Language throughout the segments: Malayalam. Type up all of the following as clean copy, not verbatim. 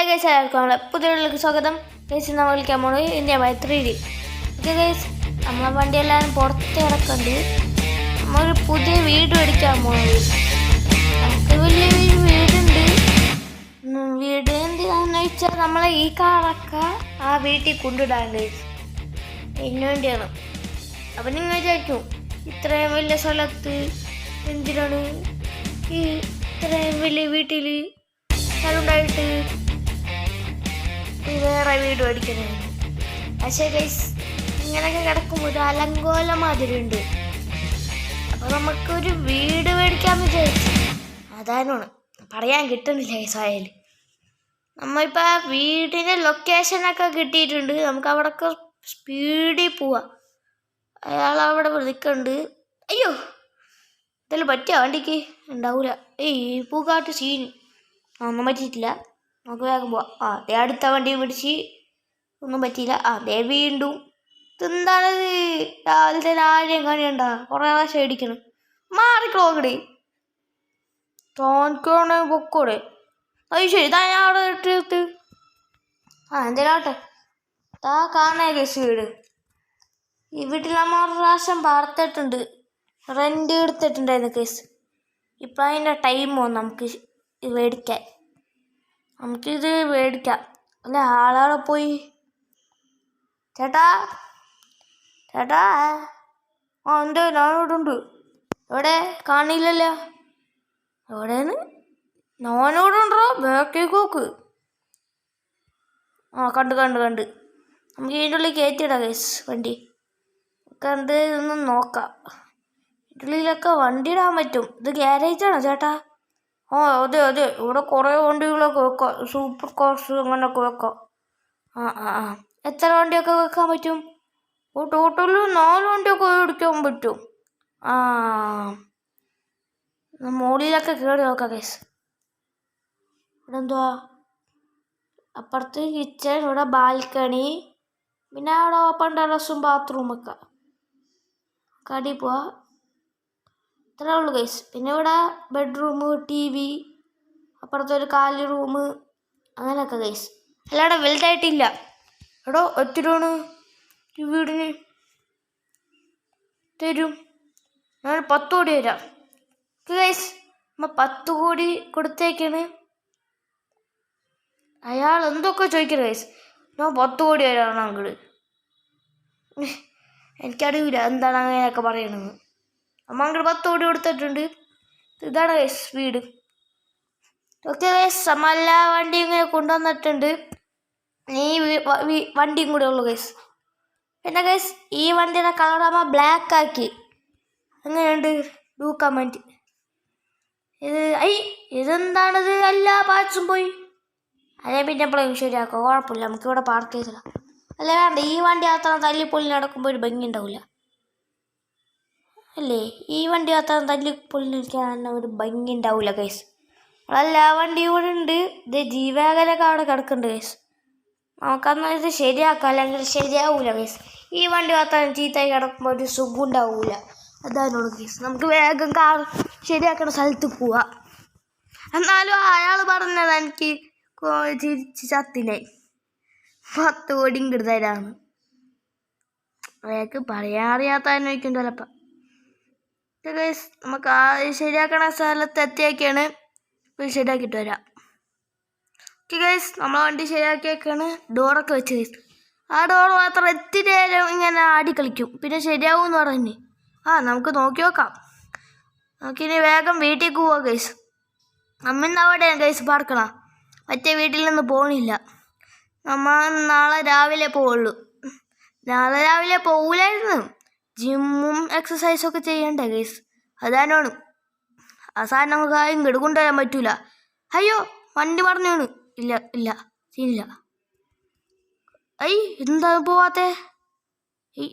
ഹായ് ഗൈസ്, എല്ലാവർക്കും നമ്മളെ പുതിയ വീട്ടിലേക്ക് സ്വാഗതം. ഗൈസ് നമ്മൾ വിളിക്കാൻ പോകുന്നത് India by 3D. Okay guys, നമ്മളെ വണ്ടി എല്ലാവരും പുറത്ത് കിടക്കുന്നുണ്ട്. നമ്മളൊരു പുതിയ വീട് മേടിക്കാൻ പോകുന്നത്. നമുക്ക് വലിയൊരു വീടുണ്ട്. വീട് എന്തിനാന്ന് വെച്ചാൽ നമ്മളെ ഈ കാറൊക്കെ ആ വീട്ടിൽ കൊണ്ടിടാൻ ഗൈസ്, അതിന് വേണ്ടിയാണ്. അപ്പം നിങ്ങൾ വിചാരിക്കും ഇത്രയും വലിയ സ്ഥലത്ത് എന്തിനാണ് ഈ ഇത്രയും വലിയ വീട്ടിൽ ഉണ്ടായിട്ട് വേറെ വീട് മേടിക്കുന്നത്. പക്ഷേ ഗൈസ്, ഇങ്ങനെയൊക്കെ കിടക്കുമ്പോൾ ഒരു അലങ്കോല മാതിരി ഉണ്ട്. അപ്പോൾ നമുക്കൊരു വീട് മേടിക്കാമെന്ന് വിചാരിച്ചു. അതാണ് പറയാൻ കിട്ടുന്നില്ല ഗൈസ്. ആയാലും നമ്മളിപ്പോൾ ആ വീടിൻ്റെ ലൊക്കേഷനൊക്കെ കിട്ടിയിട്ടുണ്ട്. നമുക്ക് അവിടെയൊക്കെ സ്പീഡിൽ പോവാം. അയാൾ അവിടെ നിൽക്കുന്നുണ്ട്. അയ്യോ, എന്തെങ്കിലും പറ്റിയ വണ്ടിക്ക് ഉണ്ടാവില്ല. പൂക്കാട്ട് സീൻ ഒന്നും പറ്റിയിട്ടില്ല. നമുക്ക് വേഗം പോവാം. അതേ അടുത്ത വണ്ടിയും പിടിച്ച് ഒന്നും പറ്റിയില്ല. അതേ വീണ്ടും. ഇതെന്താണത്? രാവിലത്തെ ആരെയും കണിയുണ്ടാ? കുറേ പ്രാവശ്യം അടിക്കണം. മാറിക്കളോക്കടെ തോന്നിക്കോണേ പൊക്കോടെ. അത് ശരി, താ ഞാൻ അവിടെ ഇട്ട് എന്തേലാട്ടെ. താ കാണേ കേസ് വീട്. ഈ വീട്ടിൽ നമ്മൾ ഒരു പ്രാവശ്യം പാർത്തിട്ടുണ്ട്, റെൻ്റ് എടുത്തിട്ടുണ്ടായിരുന്നു കേസ്. ഇപ്പം അതിൻ്റെ ടൈമോ നമുക്ക് മേടിക്കാൻ. നമുക്കിത് മേടിക്കാം. അല്ല, ആളാളെ പോയി. ചേട്ടാ ചേട്ടാ, എന്തോ ഞാനിവിടെ ഉണ്ട്. എവിടെ കാണില്ലല്ലോ? എവിടെയാണ്? ഞാനിവിടെ ഉണ്ടോ? ബാക്കിലേക്ക് നോക്ക്. കണ്ട് നമുക്ക് ഇതിൻ്റെ ഉള്ളിൽ കയറ്റിയിടാം കേസ് വണ്ടി. കണ്ട് ഇതൊന്നും നോക്കാം. ഇതിൻ്റെ ഉള്ളിലൊക്കെ വണ്ടി ഇടാൻ പറ്റും. ഇത് ഗ്യാരേജാണോ ചേട്ടാ? അതെ, ഇവിടെ കുറേ വണ്ടികളൊക്കെ വെക്കാം. സൂപ്പർ കാർസ് അങ്ങനെയൊക്കെ വെക്കാം. എത്ര വണ്ടിയൊക്കെ വെക്കാൻ പറ്റും? ടോട്ടൽ 4 വണ്ടിയൊക്കെ ഓടിക്കാൻ പറ്റും. മുകളിലൊക്കെ കയറി നോക്കാം കേസ്. ഇവിടെ എന്തുവാ? അപ്പുറത്ത് കിച്ചൺ, ഇവിടെ ബാൽക്കണി, പിന്നെ അവിടെ ഓപ്പൺ ടെറസും ബാത്റൂമൊക്കെ. കടി പോവാ. ഇത്രേ ഉള്ളൂ ഗൈസ്. പിന്നെ ഇവിടെ ബെഡ്റൂം, TV, അപ്പുറത്തൊരു കാലി റൂം, അങ്ങനെയൊക്കെ ഗൈസ്. അല്ലാതെ വലുതായിട്ടില്ല. എടോ, എത്രയാണ് ഈ വീടിന്? തരും, ഞാൻ 10 കോടി തരാം ഗൈസ്. 10 കോടി കൊടുത്തേക്കാണ്. അയാൾ എന്തൊക്കെ ചോദിക്കണം ഗൈസ്. ഞാൻ 10 കോടി തരാണ് അങ്ങോട്ട്. എനിക്കറിയില്ല എന്താണ് അങ്ങനെയൊക്കെ പറയണമെന്ന്. അമ്മ അങ്ങോട്ട് 10 കോടി കൊടുത്തിട്ടുണ്ട്. ഇതാണ് ഗൈസ് വീട്. ഓക്കെ ഗൈസ്, അമ്മ എല്ലാ വണ്ടിയും ഇങ്ങനെ കൊണ്ടുവന്നിട്ടുണ്ട്. ഈ വണ്ടിയും കൂടെ ഉള്ളു ഗൈസ്. പിന്നെ ഗൈസ്, ഈ വണ്ടിയുടെ കളർ അമ്മ ബ്ലാക്ക് ആക്കി. അങ്ങനെയുണ്ട് ഡൂക്കാൻ വേണ്ടി. ഇതെന്താണിത്? എല്ലാ പാർട്സും പോയി. അതേ പിന്നെ എപ്പോഴും ശരിയാക്കുക, കുഴപ്പമില്ല. നമുക്കിവിടെ പാർക്ക് ചെയ്തില്ല. അല്ലാണ്ട് ഈ വണ്ടി അത്ര തല്ലിപ്പൊള്ളി നടക്കുമ്പോൾ ഒരു ഭംഗി ഉണ്ടാവില്ല അല്ലേ? ഈ വണ്ടി അത്ര തല്ലിപ്പൊള്ളിരിക്കാൻ ഒരു ഭംഗി ഉണ്ടാവില്ല ഗൈസ്. എല്ലാ വണ്ടിയും ഇവിടെ ഉണ്ട്. ഇത് ജീവാഗലൊക്കെ അവിടെ കിടക്കുന്നുണ്ട് ഗൈസ്. നമുക്കന്ന് ഇത് ശരിയാക്കാം, അല്ലെങ്കിൽ ശരിയാവൂല ഗൈസ്. ഈ വണ്ടി മാത്രം ചീത്തയായി കിടക്കുമ്പോൾ ഒരു സുഖം ഉണ്ടാവൂല. അതാണ് ഗൈസ്. നമുക്ക് വേഗം കാർ ശരിയാക്കുന്ന സ്ഥലത്ത് പോവാം. എന്നാലും അയാൾ പറഞ്ഞത് എനിക്ക് ചിരിച്ച് ചത്തിനായി. 10 കോടിയും കിടുതരാണ്. അയാൾക്ക് പറയാൻ അറിയാത്തതിനെ വയ്ക്കും ചിലപ്പം. ഗൈസ്, നമുക്ക് ആ ശരിയാക്കണ സ്ഥലത്ത് എത്തിയൊക്കെയാണ്. ശരിയാക്കിയിട്ട് വരാം. ഓക്കെ ഗൈസ്, നമ്മളെ വണ്ടി ശരിയാക്കിയൊക്കെയാണ്. ഡോറൊക്കെ വെച്ച് ഗൈസ്. ആ ഡോർ മാത്രം എത്തിരി നേരം ഇങ്ങനെ ആടി കളിക്കും, പിന്നെ ശരിയാവും എന്ന് പറഞ്ഞ്. നമുക്ക് നോക്കി നോക്കാം. നമുക്കിനി വേഗം വീട്ടിലേക്ക് പോവാം ഗൈസ്. അമ്മ അവിടെയാണ് ഗൈസ് പാർക്കണം. മറ്റേ വീട്ടിൽ നിന്ന് പോകണില്ല. നമ്മൾ നാളെ രാവിലെ പോവുള്ളൂ. നാളെ രാവിലെ പോവില്ലായിരുന്നു. ജിമ്മും എക്സസൈസും ഒക്കെ ചെയ്യണ്ടേ ഗൈസ്. അതാണോണ്. അവസാനം നമുക്ക് ഇങ്ങോട്ട് കൊണ്ടുവരാൻ പറ്റൂല. അയ്യോ, വണ്ടി പറഞ്ഞോണ്. ഇല്ല സീനില്ല. ഇതെന്താ പോവാത്തെ?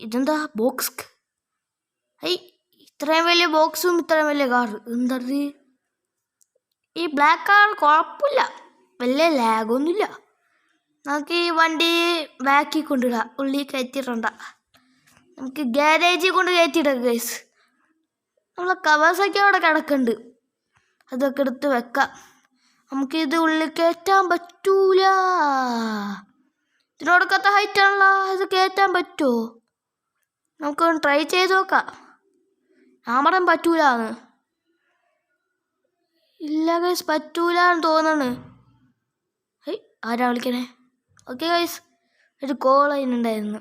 ഇതെന്താ ബോക്സ്? ഇത്രയും വലിയ ബോക്സും ഇത്രയും വലിയ കാറ് എന്തത്? ഈ ബ്ലാക്ക് കാർ കുഴപ്പമില്ല, വലിയ ലാഗൊന്നുമില്ല. നമുക്ക് ഈ വണ്ടി ബാക്കിൽ കൊണ്ടിടാം, ഉള്ളിൽ കയറ്റിയിടണ്ട. നമുക്ക് ഗ്യാരേജിൽ കൊണ്ട് കയറ്റിയിടാം ഗൈസ്. നമ്മളെ കവേഴ്സൊക്കെ അവിടെ കിടക്കുന്നുണ്ട്, അതൊക്കെ എടുത്ത് വെക്കാം. നമുക്കിത് ഉള്ളിൽ കയറ്റാൻ പറ്റൂല. ഇതിനോടൊക്കത്ത ഹൈറ്റാണല്ലോ, ഇത് കയറ്റാൻ പറ്റുമോ? നമുക്കൊന്ന് ട്രൈ ചെയ്ത് നോക്കാം. ഞാൻ പറയാൻ പറ്റൂലെന്ന്. ഇല്ല ഗൈസ്, പറ്റൂലെന്ന് തോന്നണ്. ആരാ വിളിക്കണേ? ഓക്കെ ഗൈസ്, ഒരു കോൾ അതിനുണ്ടായിരുന്നു.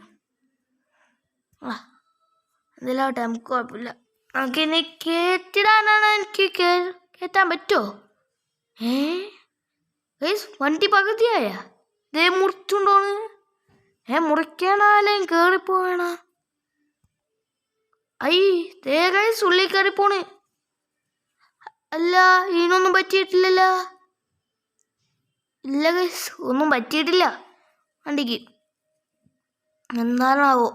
എന്തിലാവട്ടെ, നമുക്ക് കുഴപ്പമില്ല. നമുക്കിനി കയറ്റിടാനാണ്. എനിക്ക് കയറ്റാൻ പറ്റുമോ? ഗൈസ്, വണ്ടി പകുതിയായ ദേ മുറിച്ചുണ്ടോന്ന്. മുറിക്കാനാലും കയറിപ്പോവേണ. ദേ ഗൈസ്, ഉള്ളിൽ കയറിപ്പോണ്. അല്ല, ഇതിനൊന്നും പറ്റിയിട്ടില്ലല്ലോ. ഇല്ല ഗൈസ്, ഒന്നും പറ്റിയിട്ടില്ല വണ്ടിക്ക്. എന്താണാവോ,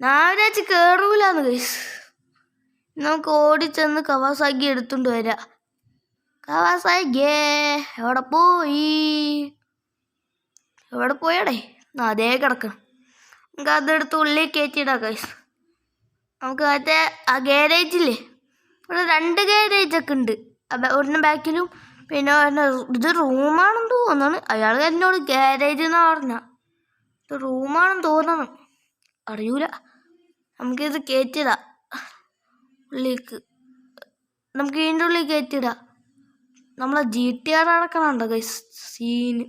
ഞാൻ വിചാരിച്ച് കയറൂലെന്ന് ഗൈസ്. നമുക്ക് ഓടിച്ചെന്ന് കവാസാക്കി എടുത്തുകൊണ്ട് വരാം. കവാസാക്കി എവിടെ പോയടേ? അതേ കിടക്കണം. നമുക്ക് അതെടുത്ത് ഉള്ളിൽ കയറ്റിയിടാം ഗൈസ്. നമുക്ക് മറ്റേ ആ ഗാരേജില്ലേ, ഇവിടെ 2 ഗാരേജൊക്കെ ഉണ്ട്. ഒരെണ്ണം ബാക്കിലും പിന്നെ ഇത് റൂമാണെന്ന് തോന്നുന്നു. അയാൾ എന്നോട് ഗാരേജ് എന്നാ പറഞ്ഞ. ഇത് റൂമാണെന്ന് തോന്നണം, അറിയൂല. നമുക്കിത് കയറ്റിടാം ഉള്ളിലേക്ക്. നമുക്ക് ഇതിൻ്റെ ഉള്ളിൽ കയറ്റിടാം. നമ്മളെ GTR അടക്കണുണ്ടോ ഗൈസ് സീന്.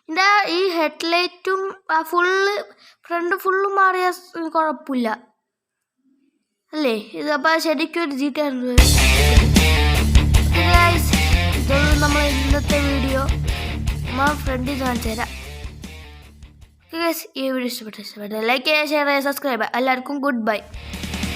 ഇതിൻ്റെ ഈ ഹെഡ്ലൈറ്റും ഫ്രണ്ട് ഫുള്ളും മാറിയ കുഴപ്പമില്ല അല്ലേ? ഇതപ്പോൾ ശരിക്കും ഒരു GTR. ഇതൊന്നും നമ്മൾ ഇന്നത്തെ വീഡിയോ നമ്മൾ ഫ്രണ്ടിൽ കാണിച്ചു തരാം. ഈ വീഡിയോ ഇഷ്ടപ്പെട്ട ലൈക്ക് ചെയ്യുക, ഷെയർ ചെയ്യുക, സബ്സ്ക്രൈബ് ചെയ്യുക. എല്ലാവർക്കും ഗുഡ് ബൈ.